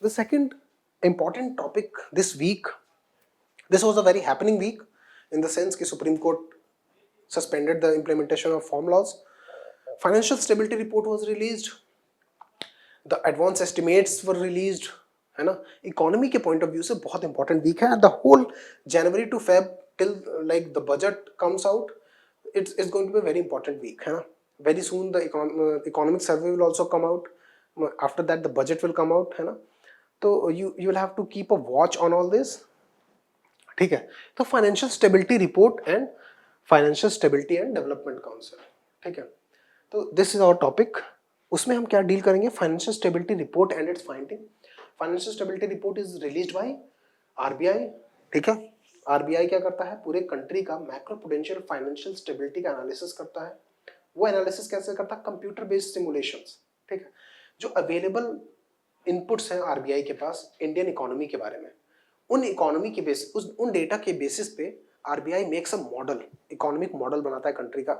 The second important topic this week, this was a very happening week in the sense कि Supreme Court suspended the implementation of farm laws. Financial stability report was released. The advance estimates were released, है ना. Economy के point of view से बहुत important week है. The whole January to Feb till like the budget comes out, it's going to be a very important week, है ना. Very soon the economic survey will also come out. After that the budget will come out, है ना. तो you will have to keep a watch on all this. ठीक है. तो financial stability report and financial stability and development council, ठीक है. तो this is our topic. उसमें हम क्या डील करेंगे? Financial stability report and it's finding. Financial stability report is released by RBI, ठीक है. आरबीआई क्या करता है? पूरे कंट्री का मैक्रो प्रूडेंशियल फाइनेंशियल स्टेबिलिटी का एनालिसिस करता है. वो एनालिसिस कैसे करता है? कंप्यूटर बेस्ड सिमुलेशंस, ठीक है. जो अवेलेबल इनपुट्स हैं आरबीआई के पास इंडियन इकोनॉमी के बारे में, उन इकोनॉमी के बेस उन डेटा के बेसिस पे RBI makes a model, economic model बनाता है कंट्री का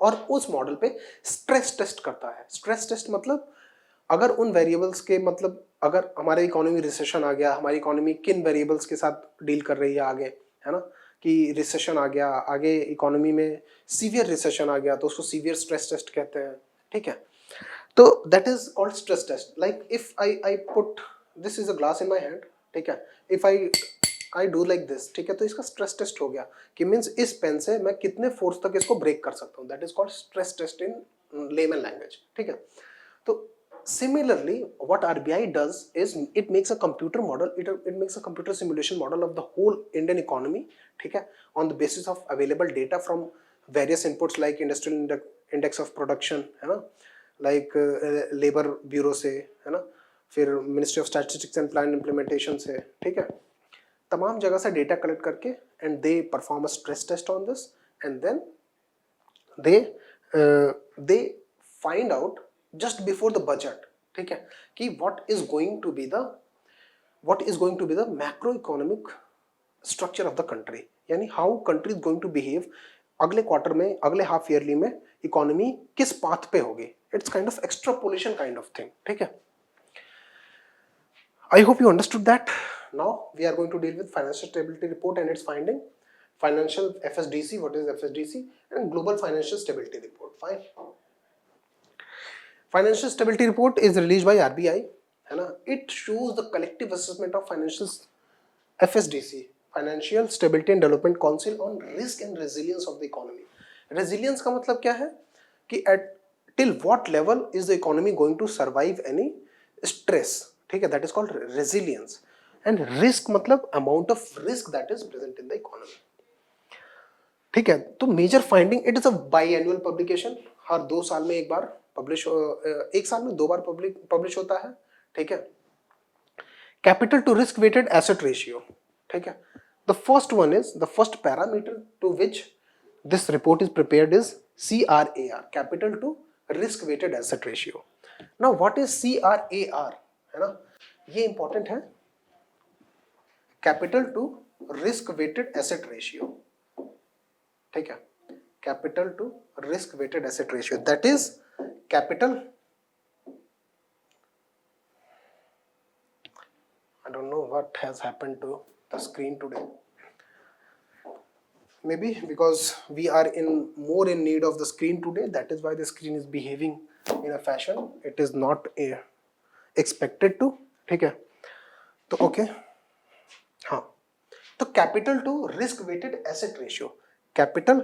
और उस मॉडल पे स्ट्रेस टेस्ट करता है. स्ट्रेस टेस्ट मतलब अगर उन वेरिएबल्स के, मतलब अगर हमारे इकोनॉमी रिसेशन आ गया, हमारी इकोनॉमी किन वेरिएबल्स के साथ डील कर रही है आगे, है ना, कि रिसेशन आ गया, आगे इकोनॉमी में सीवियर रिसेशन आ गया तो उसको सीवियर स्ट्रेस टेस्ट कहते हैं, ठीक है. तो that is called stress test. Like if I put this is a glass in my hand, ठीक है, if I do like this, ठीक है, तो इसका स्ट्रेस टेस्ट हो गया कि मीन्स इस पेन से मैं कितने फोर्स तक इसको ब्रेक कर सकता हूँ. That is called stress test in layman language, ठीक है. तो similarly what RBI does is it makes a computer model, it makes a computer simulation model of the whole Indian economy, ठीक है, on the basis of available data from various inputs like industrial index of production, है ना, like labor bureau से, है ना, फिर ministry of statistics and plan implementation से, ठीक है. तमाम जगह से डेटा कलेक्ट करके and they perform a stress test on this and then they find out just before the budget, ठीक है, कि what is going to be the macro economic structure of the country, यानी how country is going to behave अगले quarter में, अगले half yearly में economy किस path पे होगी. It's kind of extrapolation kind of thing, ठीक है. I hope you understood that. Now we are going to deal with financial stability report and its finding, financial FSDC, what is FSDC, and global financial stability report. Fine. Financial stability report is released by RBI, है ना. It shows the collective assessment of financial FSDC, Financial Stability and Development Council, on risk and resilience of the economy. Resilience का मतलब क्या है कि at till what level is the economy going to survive any stress, ठीक है, that is called resilience. And risk मतलब amount of risk that is present in the economy, ठीक है. तो major finding, it is a bi annual publication, हर 2 साल में एक बार पब्लिश, 1 साल में 2 बार पब्लिश होता है, ठीक है. Capital to risk weighted asset ratio, ठीक है. The first one is, the first parameter to which this report is prepared is CRAR, capital to risk weighted asset ratio. Now what is CRAR, है ना, ये important है. Capital to risk weighted asset ratio, ठीक है, capital to risk weighted asset ratio, that is capital, I don't know what has happened to the screen today, maybe because we are more in need of the screen today, that is why the screen is behaving in a fashion it is not expected to, ठीक है. तो okay, हाँ, तो capital to risk weighted asset ratio, capital,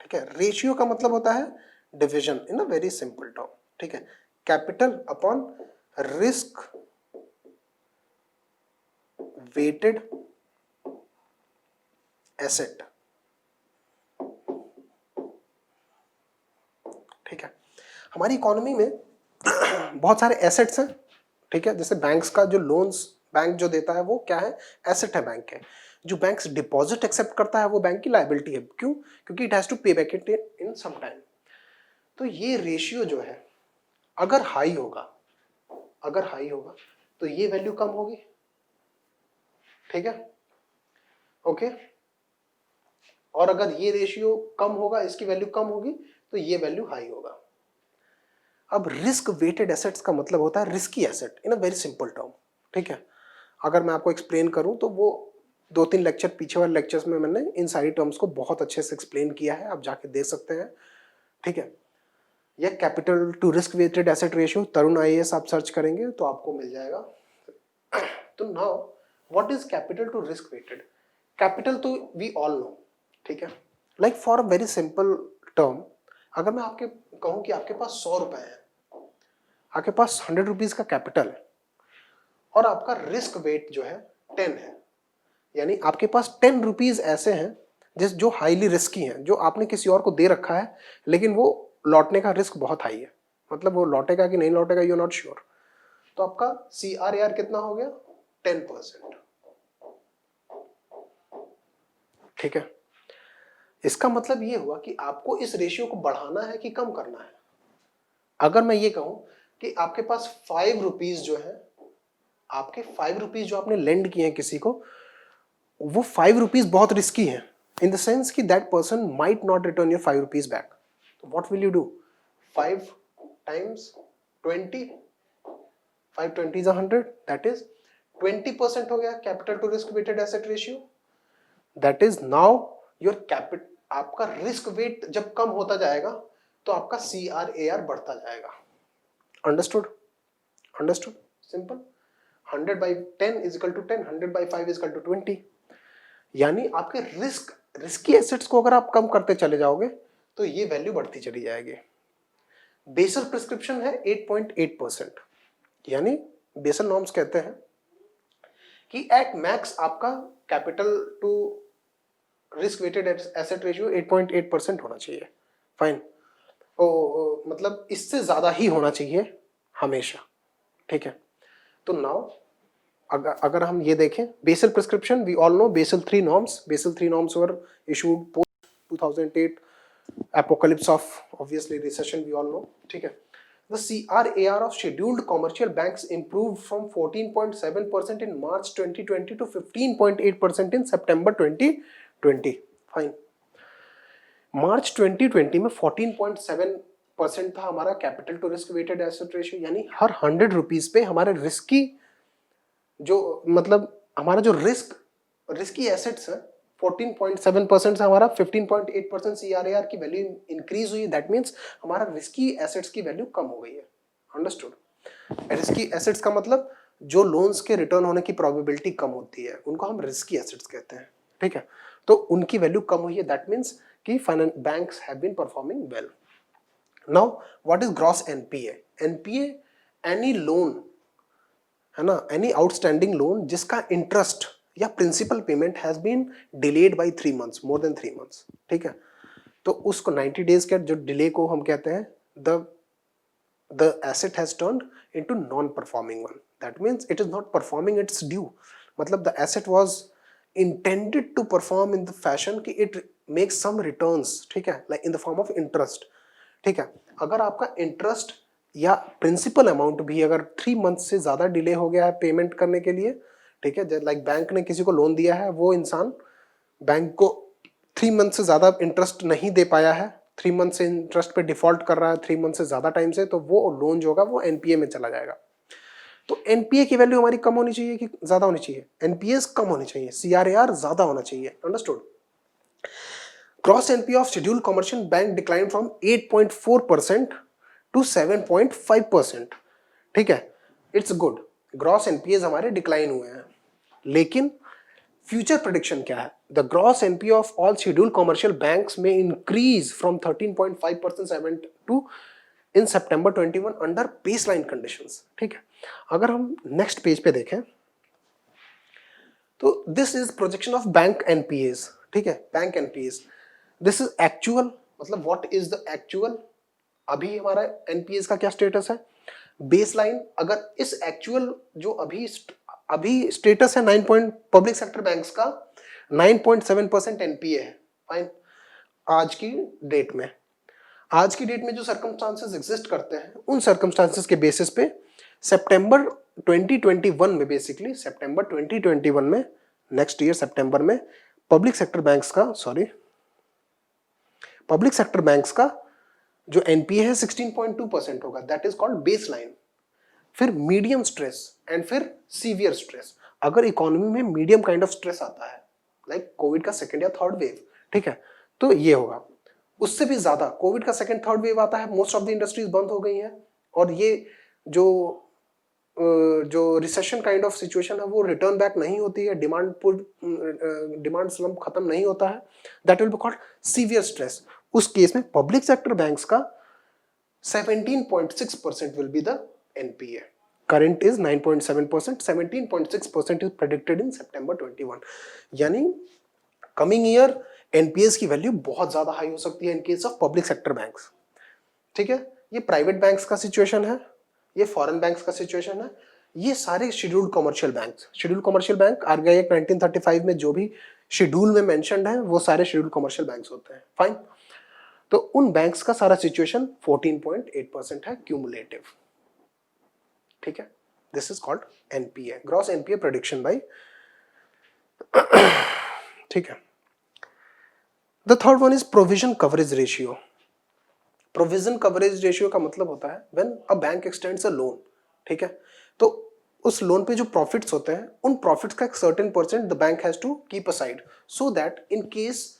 ठीक है, ratio का मतलब होता है division in a very simple term, ठीक है, capital upon risk weighted asset, ठीक है. हमारी इकोनॉमी में बहुत सारे एसेट्स हैं, ठीक है. जैसे बैंक्स का जो लोन्स बैंक जो देता है वो क्या है? एसेट है बैंक के. जो बैंक डिपॉजिट एक्सेप्ट करता है वो बैंक की लायबिलिटी है. क्यों? क्योंकि it has to pay back it in some time. तो ये रेशियो जो है अगर हाई होगा तो ये वैल्यू कम होगी, ठीक है, ओके. और अगर ये रेशियो कम होगा, इसकी वैल्यू कम होगी, तो ये वैल्यू हाई होगा. अब रिस्क वेटेड एसेट्स का मतलब होता है risky asset in a very simple term, ठीक है। अगर मैं आपको एक्सप्लेन करूं तो वो 2-3 लेक्चर पीछे वाले लेक्चर्स में मैंने इन सारी टर्म्स को बहुत अच्छे से एक्सप्लेन किया है, आप जाके देख सकते हैं, ठीक है। यह capital to risk weighted asset ratio Tarun IAS आप सर्च करेंगे तो आपको मिल जाएगा। तो now what is capital to risk weighted? Capital तो वी ऑल नो, ठीक है। Like for a very simple term, अगर मैं आपके कहूं कि आपके पास 100 रुपए है, आपके पास 100 रुपीज का कैपिटल है और आपका रिस्क वेट जो है 10 है, यानी आपके पास 10 रुपीज ऐसे हैं जो हाईली रिस्की हैं, जो आपने किसी और को दे रखा है लेकिन वो लौटने का रिस्क बहुत हाई है, मतलब वो लौटेगा कि नहीं लौटेगा यू नॉट श्योर। तो आपका CRAR कितना हो गया? 10%, ठीक है। इसका मतलब ये हुआ कि आपको इस रेशियो को बढ़ाना है कि कम करना है। अगर मैं ये कहूं कि आपके पास 5 रुपीज जो है, आपके 5 रुपीज जो आपने लेंड किए हैं किसी को, वो 5 रुपीज बहुत रिस्की है इन द सेंस कि that person might not return your 5 rupees back. तो what will you do? 5 times 20, 5 20 is 100, that is 20% हो गया capital to risk weighted asset ratio. That is now your capital, आपका risk weight जब कम होता जाएगा तो आपका CRAR बढ़ता जाएगा। Understood? Understood? Simple. 100 by 10 is equal to 10, 100 by 5 is equal to 20। यानी आपके रिस्की एसेट्स को अगर आप कम करते चले जाओगे तो ये वैल्यू बढ़ती चली जाएगी। बेसल प्रिस्क्रिप्शन है 8.8%, यानी बेसल नॉर्म्स कहते हैं कि एट मैक्स आपका capital to risk weighted asset ratio 8.8% होना चाहिए। फाइन। मतलब इससे ज्यादा ही होना चाहिए हमेशा, ठीक है। तो नाउ अगर हम ये देखें Basel prescription, we all know Basel 3 norms were issued post 2008 apocalypse of obviously recession, we all know, ठीक है। The CRAR of scheduled commercial banks improved from 14.7% in March 2020 to 15.8% in September 2020। Fine. मार्च 2020 में 14.7% था हमारा capital to risk weighted asset ratio, यानी हर 100 rupees पे हमारे रिस्की जो मतलब हमारा जो रिस्की एसेट्स है 14.7% से हमारा 15.8% CRAR की वैल्यू इंक्रीज हुई। दैट मीन्स हमारा रिस्की एसेट्स की वैल्यू कम हो गई है। अंडरस्टूड? रिस्की एसेट्स का मतलब जो लोन्स के रिटर्न होने की प्रोबेबिलिटी कम होती है उनको हम रिस्की एसेट्स कहते हैं, ठीक है। तो उनकी वैल्यू कम हुई है, दैट मीन्स कि banks have been performing well. Now what is gross NPA? NPA any loan है ना, एनी आउटस्टैंडिंग लोन जिसका इंटरेस्ट या principal payment has been delayed by 3 months, more than 3 months, ठीक है। तो उसको 90 डेज के जो डिले को हम कहते हैं the asset has turned into non-performing one, that means it is not performing its due, मतलब the asset was intended to perform in the fashion कि it makes some returns, ठीक है, like in the form of interest, ठीक है। अगर आपका interest या principal amount भी अगर 3 मंथ से ज्यादा डिले हो गया है पेमेंट करने के लिए, ठीक है, लाइक बैंक ने किसी को लोन दिया है, वो इंसान बैंक को 3 मंथ से ज्यादा इंटरेस्ट नहीं दे पाया है, 3 मंथ से इंटरेस्ट पे डिफॉल्ट कर रहा है 3 मंथ से ज्यादा टाइम से, तो वो लोन जो होगा वो NPA में चला जाएगा। तो NPA की वैल्यू हमारी कम होनी चाहिए कि ज्यादा होनी चाहिए? NPAs कम होनी चाहिए, CRAR ज्यादा होना चाहिए। Understood? Gross NPA of scheduled commercial bank declined from 8.4% to 7.5%, ठीक है, इट्स गुड। ग्रॉस NPAs हमारे डिक्लाइन हुए हैं, लेकिन फ्यूचर प्रेडिक्शन क्या है? The gross NPA of all scheduled commercial banks में increase from 13.5% to in September 21 under baseline conditions, ठीक है। अगर हम नेक्स्ट पेज पे देखें तो this is projection of bank NPAs, ठीक है, bank NPAs। This is actual, मतलब व्हाट इज द एक्चुअल, अभी हमारा NPAs का क्या स्टेटस है, बेसलाइन। अगर इस एक्चुअल जो अभी स्टेटस है 9 पब्लिक सेक्टर बैंक्स का 9.7% NPA है। फाइन। आज की डेट में जो सर्कमस्टांसेस एग्जिस्ट करते हैं उन सर्कमस्टांसेस के बेसिस पे सितंबर 2021 में, बेसिकली सितंबर 2021 में, नेक्स्ट ईयर सितंबर में पब्लिक सेक्टर बैंक्स का जो एनपीए है 16.2% होगा, that is called base line. फिर मीडियम स्ट्रेस एंड फिर सीवियर स्ट्रेस। अगर इकोनॉमी में मीडियम काइंड ऑफ स्ट्रेस आता है, लाइक कोविड का सेकेंड या थर्ड वेव, ठीक है, तो ये होगा। उससे भी ज्यादा कोविड का सेकेंड थर्ड वेव आता है, मोस्ट ऑफ द इंडस्ट्रीज बंद हो गई हैं, और ये जो जो रिसेशन काइंड ऑफ सिचुएशन है वो रिटर्न बैक नहीं होती है, डिमांड स्लम्प खत्म नहीं होता है, that will be called severe stress. उस केस में पब्लिक सेक्टर बैंक्स का 17.6% will be the NPA. Current is 9.7%, 17.6% is predicted in September 21. यानी कमिंग ईयर एनपीएस की वैल्यू बहुत ज्यादा हाई हो सकती है in case of public sector banks. ठीक है, ये प्राइवेट बैंक्स का सिचुएशन है, ये फॉरेन बैंक्स का सिचुएशन है, ये सारे scheduled commercial banks. Scheduled commercial bank RBI act 1935 में जो भी शेड्यूल में मेंशन्ड है वो सारे शेड्यूल्ड कमर्शियल बैंक्स होते हैं। फाइन, तो उन बैंक्स का सारा सिचुएशन 14.8% है क्यूमुलेटिव। ठीक है, this is called NPA, gross NPA prediction by. ठीक है, the third one is provision coverage ratio. Provision coverage ratio का मतलब होता है when a bank extends a loan. ठीक है, तो उस लोन पे जो प्रॉफिट्स होते हैं उन प्रॉफिट्स का एक certain percent the bank has to keep aside so that in case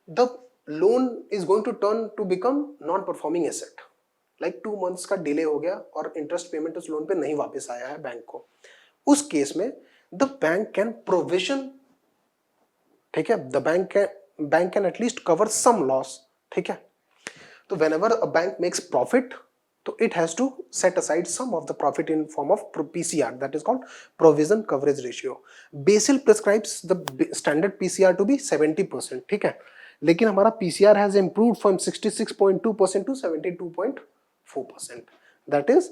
the loan is going to turn to become non performing asset, like 2 months का डिले हो गया और इंटरेस्ट पेमेंट उस लोन पे नहीं वापस आया है बैंक को, उस केस में द बैंक कैन प्रोविजन। ठीक है, the bank can at least cover some loss. ठीक है, तो whenever a bank makes profit, तो it has to set aside some of the profit in form of PCR, that is called provision coverage ratio. Basel prescribes the standard PCR to be 70%. ठीक है, लेकिन हमारा PCR has improved from 66.2% to 72.4%. That is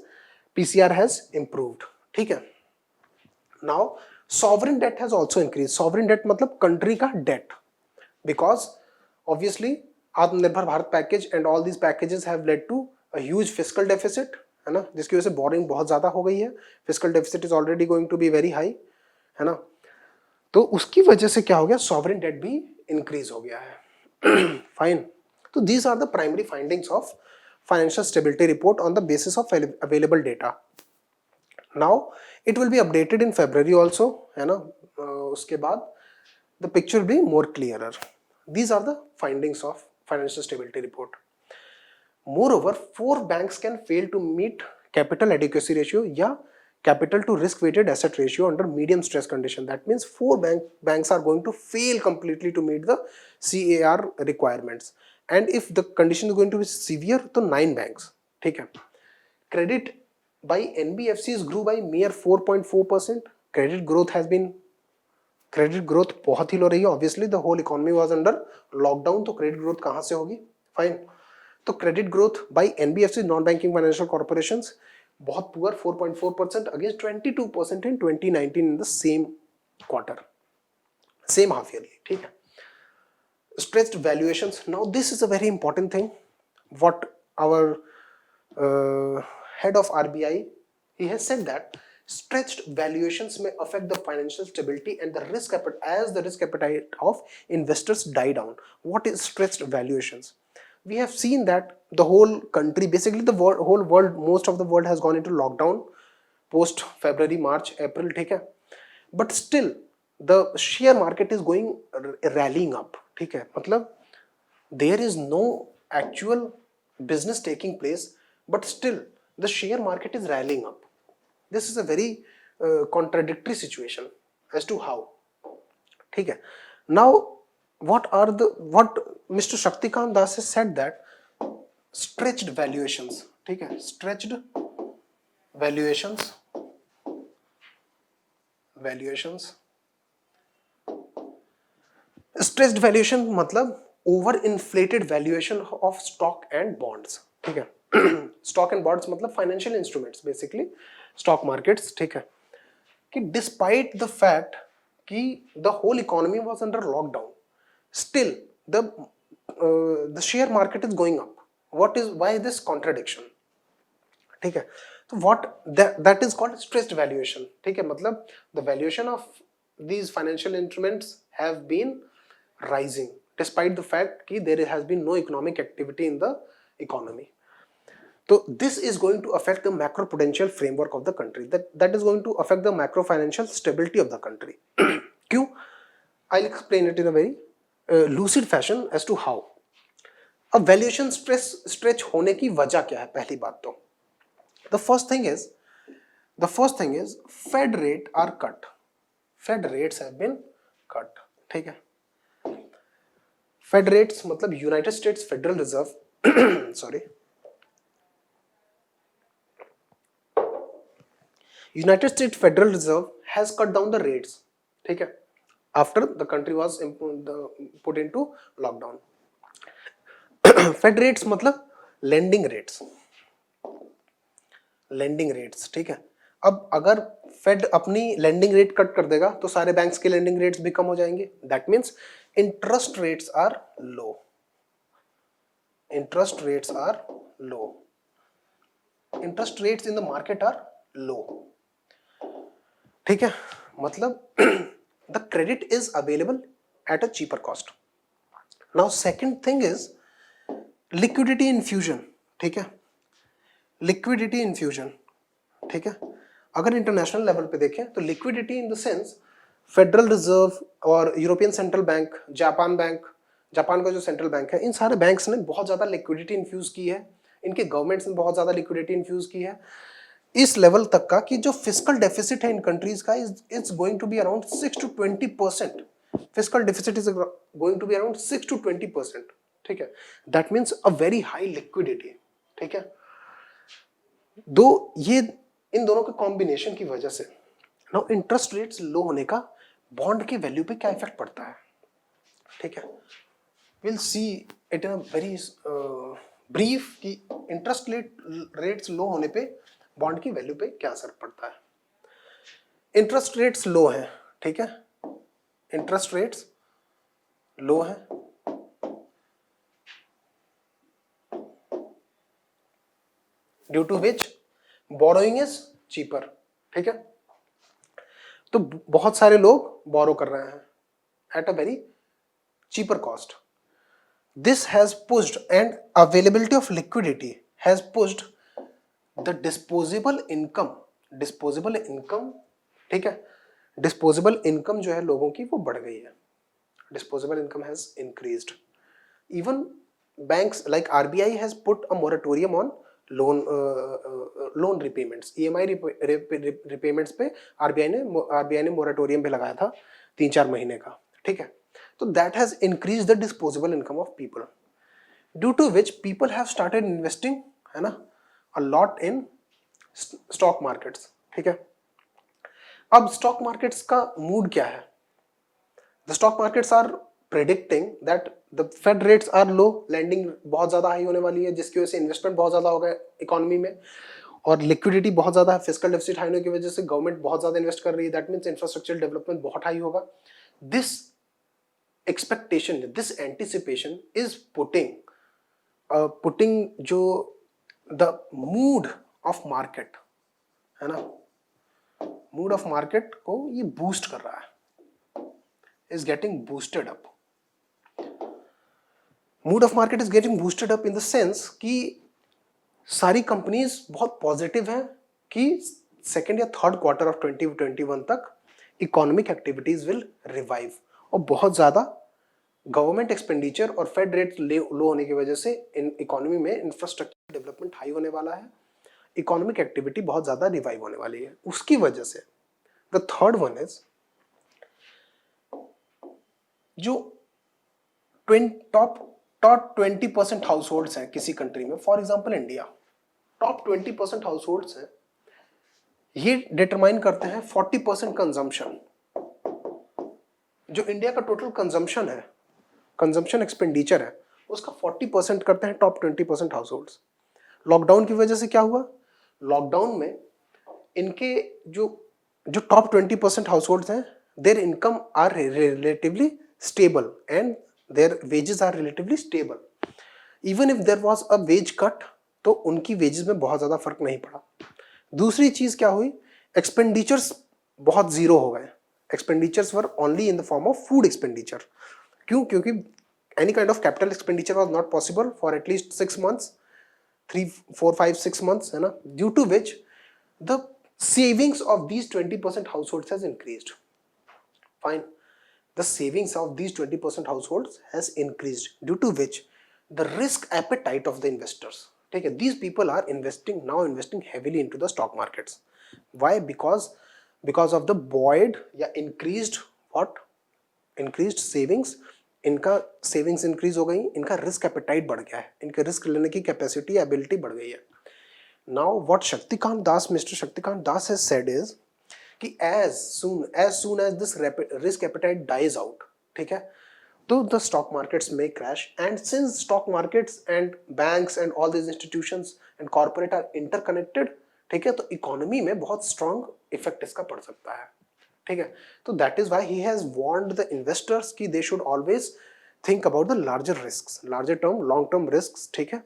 PCR has improved. ठीक है, now sovereign debt has also increased. Sovereign debt मतलब country का debt, because obviously Aatmanirbhar Bharat package and all these packages have led to a huge fiscal deficit, है ना, जिसकी वजह से boring बहुत ज्यादा हो गई है। Fiscal deficit is already going to be very high, है ना, तो उसकी वजह से क्या हो गया, सॉवरेन डेट भी इंक्रीज हो गया है। फाइन, तो these are the primary findings of financial stability report on the basis of available data. Now it will be updated in February also, है ना, उसके बाद the picture will be more clearer. These are the findings of financial stability report. Moreover, 4 banks can fail to meet capital adequacy ratio या capital to risk weighted asset ratio under medium stress condition. That means 4 banks are going to fail completely to meet the CAR requirements. And if the condition is going to be severe, तो 9 banks. ठीक है, credit by NBFCs grew by mere 4.4%. Credit growth has been, credit growth बहुत ही low रही है, obviously the whole economy was under lockdown, तो credit growth कहां से होगी। फाइन, तो credit growth by NBFC non banking financial corporations बहुत poor 4.4% against 22% in 2019 in the same quarter, same half yearly. ठीक है, stressed valuations, now this is a very important thing what our head of RBI, he has said that stretched valuations may affect the financial stability and the risk appetite as the risk appetite of investors die down. What is stretched valuations? We have seen that the whole country, basically the whole world, most of the world has gone into lockdown post February, March, April. ठीक है, but still the share market is going rallying up. ठीक है, मतलब there is no actual business taking place, but still the share market is rallying up. This is a very contradictory situation as to how. ठीक है, now what Mr. Shaktikant Das has said that stretched valuations, ठीक है, stretched valuations stressed valuation मतलब over inflated valuation of stock and bonds. ठीक है, stock and bonds मतलब financial instruments, basically stock markets. ठीक है, कि डिस्पाइट द फैक्ट कि the whole economy was under lockdown, still the share market is going up. What is, why this contradiction? ठीक है, तो what that is called stressed valuation. ठीक है, मतलब the valuation of these financial instruments have been rising despite the fact कि there has been no economic activity in the economy. So this is going to affect the macro prudential framework of the country. That is going to affect the macro financial stability of the country. क्यों? I'll explain it in a very lucid fashion as to how. अब valuation stretch होने की वजह क्या है? पहली बात तो the first thing is Fed rate are cut. Fed rates have been cut. ठीक है, Fed rates मतलब United States Federal Reserve sorry United State Federal Reserve has cut down the rates. ठीक है, after the country was put into lockdown. Fed rates मतलब lending rates, lending rates. ठीक है, अब अगर फेड अपनी लेंडिंग रेट कट कर देगा तो सारे बैंक्स के लेंडिंग रेट्स भी कम हो जाएंगे. That means interest rates are low. Interest rates are low. Interest rates in the market are low. ठीक है, मतलब the credit is available at a cheaper cost. Now second thing is liquidity infusion. ठीक है, liquidity infusion. ठीक है, अगर international level पे देखें तो liquidity in the sense federal reserve और यूरोपियन सेंट्रल बैंक, जापान का जो सेंट्रल बैंक है, इन सारे बैंक्स ने बहुत ज़्यादा लिक्विडिटी इन्फ्यूज़ की है. इनके गवर्नमेंट्स ने बहुत ज़्यादा लिक्विडिटी इन्फ्यूज़ की है इस लेवल तक का कि जो फिस्कल डेफिसिट है इन कंट्रीज का is going to be around 6 to 20%. Fiscal deficit is going to be around 6 to 20%. ठीक है, that means a very high liquidity. ठीक है, दो ये इन दोनों के कॉम्बिनेशन की वजह से नाउ इंटरेस्ट रेट्स लो होने का बॉन्ड के वैल्यू पे क्या इफेक्ट पड़ता है. ठीक है, will see it in a very brief कि इंटरेस्ट रेट्स लो होने पे बॉन्ड की वैल्यू पे क्या असर पड़ता है. इंटरेस्ट रेट्स लो हैं. ठीक है, इंटरेस्ट रेट्स लो हैं, due to which borrowing is cheaper. ठीक है, तो बहुत सारे लोग बोरो कर रहे हैं at a very cheaper cost. This has pushed and availability of liquidity has pushed the disposable income. ठीक है, डिस्पोजेबल इनकम जो है लोगों की वो बढ़ गई है. Disposable income has increased. Even banks like RBI has put a moratorium on loan repayments. EMI repayments पे आरबीआई ने मोरेटोरियम पे लगाया था 3-4 महीने का. ठीक है, तो that has increase the disposable income of people, due to which people have started investing, है ना, a lot in stock markets. ठीक है, अब स्टॉक मार्केट्स का मूड क्या है? The stock markets are predicting that the Fed rates are low, lending बहुत ज्यादा हाई होने वाली है जिसकी वजह से इन्वेस्टमेंट बहुत ज्यादा होगा इकोनॉमी में, और लिक्विडिटी बहुत ज्यादा है. फिस्कल डेफिसिट हाई होने की वजह से गवर्नमेंट बहुत ज्यादा इन्वेस्ट कर रही है. दैट मीन्स इंफ्रास्ट्रक्चर डेवलपमेंट बहुत हाई होगा. This expectation, this anticipation is putting जो द मूड ऑफ मार्केट है ना, मूड ऑफ मार्केट को ये बूस्ट कर रहा है, is getting boosted up. Mood off market is getting boosted up in the sense कि सारी कंपनीज बहुत पॉजिटिव हैं कि सेकेंड या थर्ड क्वार्टर ऑफ 2021 तक इकोनॉमिक एक्टिविटीज विल रिवाइव. और बहुत ज्यादा गवर्नमेंट एक्सपेंडिचर और फेड रेट लो होने की वजह से इन इकोनॉमी में इंफ्रास्ट्रक्चर डेवलपमेंट हाई होने वाला है, इकोनॉमिक एक्टिविटी बहुत ज्यादा रिवाइव होने वाली है. उसकी वजह से द थर्ड वन इज जो टॉप 20% हाउस होल्ड्स हैं किसी कंट्री में, for example India, top 20% households हैं, ये डिटरमाइन करते हैं 40% कंजम्पशन. जो इंडिया का टोटल कंजम्पशन है, कंजम्पशन एक्सपेंडिचर है, उसका 40% करते हैं टॉप 20% हाउस होल्ड्स. लॉकडाउन की वजह से क्या हुआ? लॉकडाउन में इनके जो टॉप 20% हाउस होल्ड्स हैं, their income are relatively stable and their wages are relatively stable. Even if there was a wage cut तो उनकी वेजेस में बहुत ज्यादा फर्क नहीं पड़ा. दूसरी चीज क्या हुई? एक्सपेंडिचर्स बहुत जीरो हो गए. Expenditures were only in the form of food expenditure. क्यों? क्योंकि any kind of capital expenditure was not possible for at least 6 months. 3, 4, 5, 6 months, है ना, due to which the savings of these 20% households has increased. Fine. The savings of these 20% households has increased, due to which the risk appetite of the investors, ठीक है, these people are investing heavily into the stock markets. Why? Because of the buoyed या increased what? Increased savings. इनका savings increase हो गई, इनका risk appetite बढ़ गया है, इनके रिस्क लेने की कैपेसिटी एबिलिटी बढ़ गई है. Now what mister Shaktikanta Das has said is कि as soon as this risk appetite dies out, ठीक है, तो the stock markets may crash, and since stock markets and banks and all these institutions and corporate are interconnected, ठीक है, तो economy में बहुत strong effect इसका पड़ सकता है, ठीक है. तो that is why he has warned the investors कि they should always think about the larger risks, larger term, long term risks, ठीक है.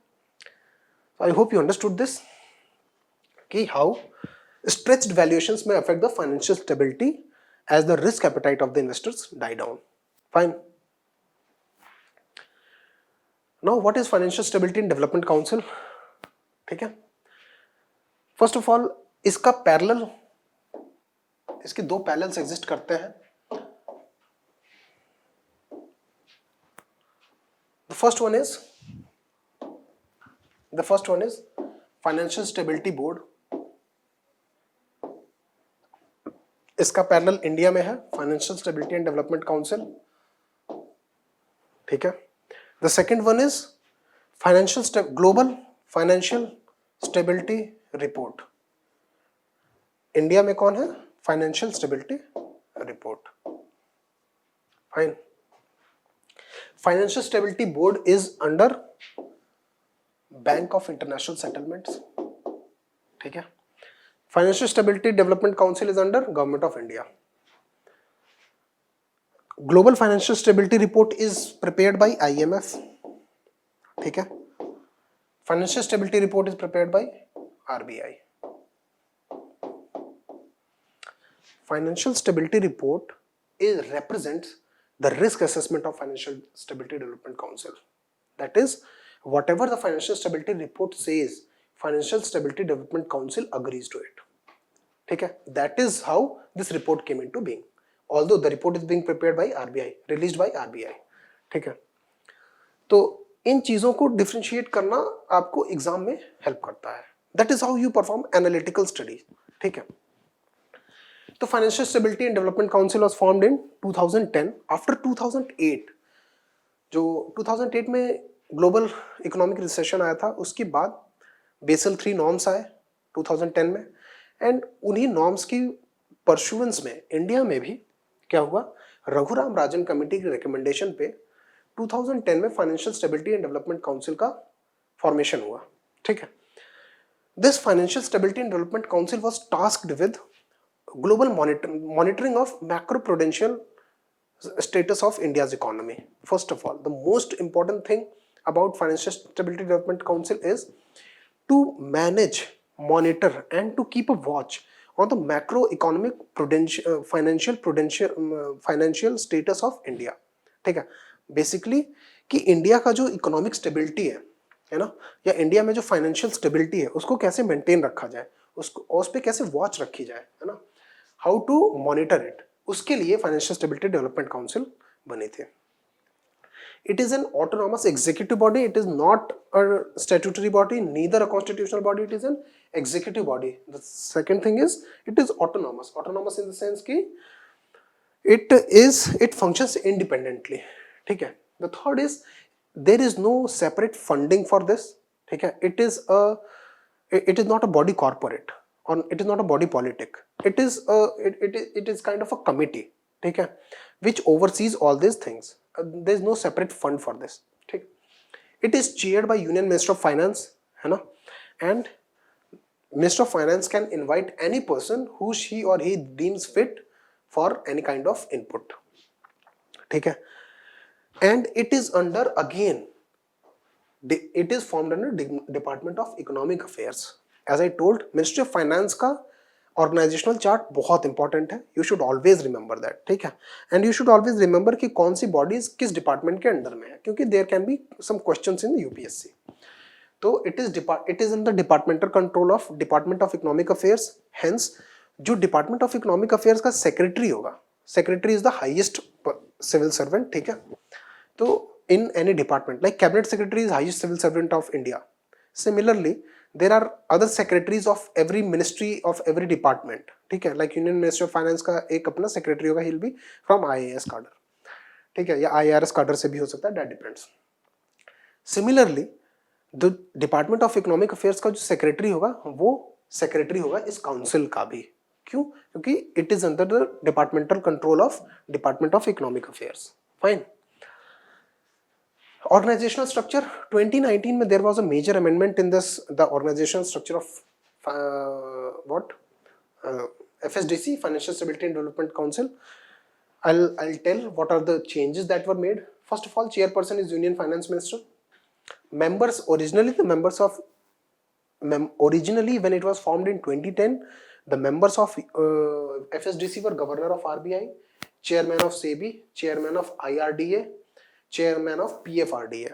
I hope you understood this कि how stretched valuations may affect the financial stability as the risk appetite of the investors die down. Fine. Now what is Financial Stability and Development Council? ठीक है. First of all, इसका parallel, इसके दो parallels exist करते हैं. The first one is Financial Stability Board. इसका parallel India में है financial stability and development council, ठीक है. The second one is global financial stability report. India में कौन है? Financial stability report. Fine. Financial stability board is under bank of international settlements, ठीक है. Financial Stability Development Council is under Government of India. Global Financial Stability Report is prepared by IMF, ठीक है. Financial Stability Report is prepared by RBI. Financial Stability Report represents the risk assessment of Financial Stability Development Council. That is, whatever the Financial Stability Report says, Financial Stability Development Council agrees to it. ठीक है. That is how this report came into being. Although the report is being prepared by RBI, released by RBI. ठीक है. तो इन चीजों को differentiate करना आपको exam में हेल्प करता है. That is how you perform analytical studies. ठीक है. तो Financial Stability and Development Council was formed in 2010 after 2008. जो 2008 में ग्लोबल इकोनॉमिक रिसेशन आया था, उसके बाद बेसल 3 नॉर्म्स आए 2010 में, एंड उन्हीं नॉर्म्स की परस्यूएंस में इंडिया में भी क्या हुआ, रघुराम राजन कमेटी की रिकमेंडेशन पे 2010 में financial stability and development council का फॉर्मेशन हुआ, ठीक है. This financial stability and development council was tasked with global monitoring of macro prudential status of India's economy. First of all, the most important thing about Financial Stability Development Council is to manage, monitor and to keep a watch on the macroeconomic financial status of India. ठीक है. Basically कि India का जो economic stability है ना, या India में जो फाइनेंशियल स्टेबिलिटी है उसको कैसे मेंटेन रखा जाए, उसको उस पर कैसे वॉच रखी जाए, है ना, हाउ टू मॉनिटर इट. उसके लिए फाइनेंशियल स्टेबिलिटी डेवलपमेंट काउंसिल बने थे. It is an autonomous executive body. It is not a statutory body, neither a constitutional body. It is an executive body. The second thing is it is autonomous. Autonomous in the sense कि it functions independently. ठीक है. The third is there is no separate funding for this. ठीक है. It is not a body corporate or it is not a body politic. It is kind of a committee. ठीक है. Which oversees all these things. There is no separate fund for this. ठीक. It is chaired by Union Minister of Finance, है ना, and Minister of Finance can invite any person who she or he deems fit for any kind of input. ठीक है. And it is under, again, it is formed under Department of Economic Affairs. As I told, Ministry of Finance का organisational chart बहुत important है. You should always remember that. ठीक है. And you should always remember कि कौन सी bodies किस department के अंडर में है, क्योंकि there can be some questions in UPSC. तो it is in the departmental control of department of economic affairs. Hence जो डिपार्टमेंट ऑफ इकोनॉमिक अफेयर्स का सेक्रेटरी होगा, secretary is the highest civil servant, ठीक है। तो in any department, like cabinet secretary is highest civil servant of India. Similarly, there are other secretaries of every ministry of every department, ठीक है। like Union Ministry of Finance का एक अपना secretary होगा, he'll be from IAS cadre, ठीक है, या IRS cadre से भी हो सकता है, that depends. Similarly, the Department of Economic Affairs का जो secretary होगा वो secretary होगा इस council का भी। क्यों? क्योंकि it is under the departmental control of Department of Economic Affairs. Fine. Organizational structure 2019 में there was a major amendment in this the organizational structure of FSDC, Financial Stability and Development Council. I'll tell what are the changes that were made. First of all, chairperson is Union Finance Minister. Members originally when it was formed in 2010, the members of FSDC were Governor of RBI, Chairman of SEBI, Chairman of IRDA, Chairman of PFRDA.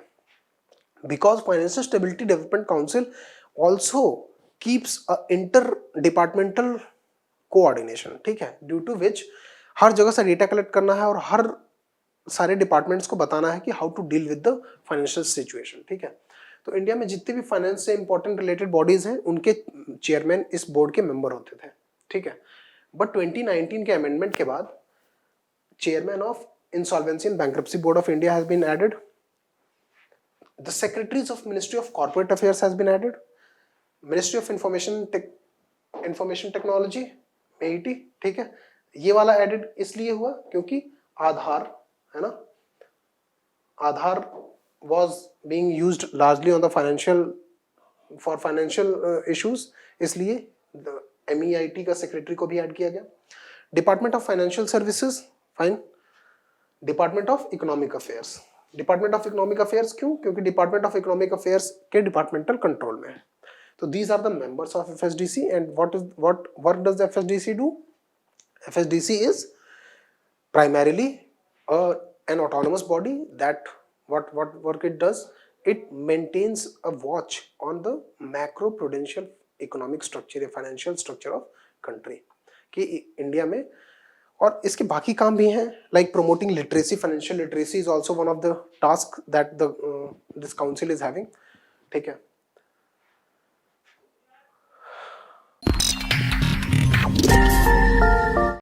Because Financial Stability Development Council also keeps a interdepartmental coordination, ठीक है, due to which हर जगह से data collect करना है और हर सारे departments को बताना है कि how to deal with the financial situation, ठीक है। तो इंडिया में जितने भी फाइनेंस से इंपॉर्टेंट रिलेटेड बॉडीज हैं उनके चेयरमैन इस बोर्ड के मेंबर होते थे, ठीक है। बट 2019 के अमेंडमेंट के बाद chairman of Insolvency and Bankruptcy Board of India has been added. The Secretaries of Ministry of Corporate Affairs has been added. Ministry of Information Technology, MeitY, ठीक है। ये वाला added इसलिए हुआ क्योंकि आधार है ना, आधार was being used largely on the financial issues, इसलिए MEIT का सेक्रेटरी को भी ऐड किया गया। Department of financial services, fine. Department of economic affairs, department of economic affairs क्यों? क्योंकि डिपार्टमेंट ऑफ इकोनॉमिक अफेयर्स के डिपार्टमेंटल कंट्रोल में है। तो these are the members of FSDC and what work does the FSDC do? FSDC is primarily an autonomous body that what work it does? It maintains a watch on the macro prudential economic structure या financial structure of country कि India में, और इसके बाकी काम भी हैं like promoting literacy, financial literacy is also one of the task that this council is having, ठीक है।